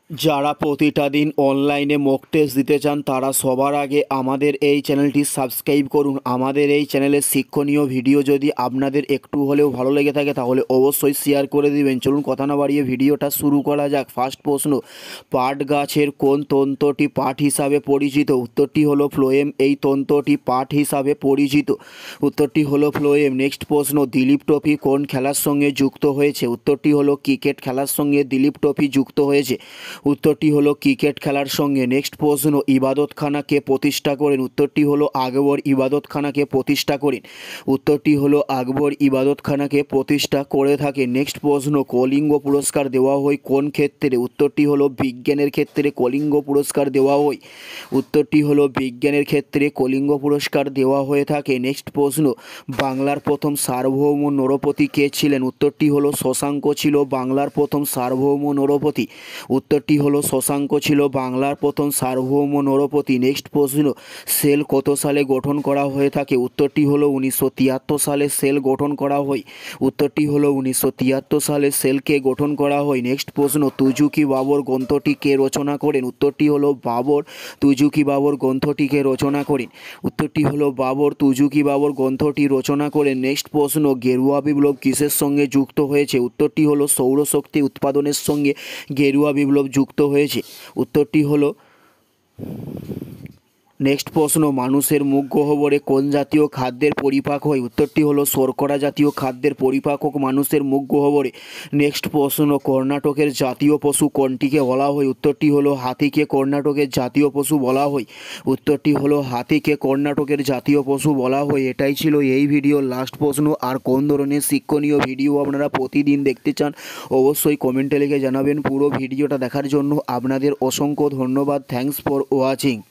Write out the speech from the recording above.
যারা প্রতিটা দিন অনলাইনে মক টেস্ট দিতে চান তারা সবার আগে আমাদের এই চ্যানেলটি সাবস্ক্রাইব করুন। আমাদের এই চ্যানেলের শিক্ষণীয় ভিডিও যদি আপনাদের একটু হলেও ভালো লেগে থাকে তাহলে অবশ্যই শেয়ার করে দিবেন। চলুন কথা না বাড়িয়ে ভিডিওটা শুরু করা যাক। ফার্স্ট প্রশ্ন, পাট গাছের কোন তন্ত্রটি পাট হিসাবে পরিচিত? উত্তরটি হলো ফ্লোয়েম। এই তন্ত্রটি পাট হিসাবে পরিচিত। উত্তরটি হলো ফ্লোয়েম। নেক্সট প্রশ্ন, দিলীপ ট্রফি কোন খেলার সঙ্গে যুক্ত হয়েছে? উত্তরটি হলো ক্রিকেট খেলার সঙ্গে দিলীপ ট্রফি যুক্ত হয়েছে। উত্তরটি হলো ক্রিকেট খেলার সঙ্গে। নেক্সট প্রশ্ন, ইবাদতখানাকে প্রতিষ্ঠা করেন? উত্তরটি হলো আকবর ইবাদতখানাকে প্রতিষ্ঠা করেন। উত্তরটি হলো আকবর ইবাদতখানাকে প্রতিষ্ঠা করে থাকে। নেক্সট প্রশ্ন, কলিঙ্গ পুরস্কার দেওয়া হয় কোন ক্ষেত্রে? উত্তরটি হলো বিজ্ঞানের ক্ষেত্রে কলিঙ্গ পুরস্কার দেওয়া হয়। উত্তরটি হলো বিজ্ঞানের ক্ষেত্রে কলিঙ্গ পুরস্কার দেওয়া হয়ে থাকে। নেক্সট প্রশ্ন, বাংলার প্রথম সার্বভৌম নরপতি কে ছিলেন? উত্তরটি হলো শশাঙ্ক ছিল বাংলার প্রথম সার্বভৌম নরপতি। উত্তরটি হলো শশাঙ্ক ছিল বাংলার প্রথম সার্বভৌম নরপতি। নেক্সট প্রশ্ন, সেল কত সালে গঠন করা হয়ে থাকে? উত্তরটি হলো 1973 সালে সেল গঠন করা হয়। উত্তরটি হলো 1973 সালে সেলকে গঠন করা হয়। নেক্সট প্রশ্ন, তুজুকি বাবর গ্রন্থটি কে রচনা করেন? উত্তরটি হলো বাবর তুজুকি বাবর গ্রন্থটিকে রচনা করেন। উত্তরটি হলো বাবর তুজুকি বাবর গ্রন্থটি রচনা করেন। নেক্সট প্রশ্ন, গেরুয়া বিপ্লব কিসের সঙ্গে যুক্ত হয়েছে? উত্তরটি হলো সৌরশক্তি উৎপাদনের সঙ্গে গেরুয়া বিপ্লব যুক্ত হয়েছে। উত্তরটি হলো নেক্সট প্রশ্ন, মানুষের মুখ গহ্বরে কোন জাতীয় খাদ্যের পরিপাক হয়? উত্তরটি হলো শর্করা জাতীয় খাদ্যের পরিপাক হোক মানুষের মুখ গহ্বরে। নেক্সট প্রশ্ন, কর্ণাটকের জাতীয় পশু কোনটিকে বলা হয়? উত্তরটি হলো হাতিকে কর্ণাটকের জাতীয় পশু বলা হয়। উত্তরটি হলো হাতিকে কর্ণাটকের জাতীয় পশু বলা হয়। এটাই ছিল এই ভিডিওর লাস্ট প্রশ্ন। আর কোন ধরনের শিক্ষণীয় ভিডিও আপনারা প্রতিদিন দেখতে চান অবশ্যই কমেন্টে লিখে জানাবেন। পুরো ভিডিওটা দেখার জন্য আপনাদের অসংখ্য ধন্যবাদ। Thanks for watching.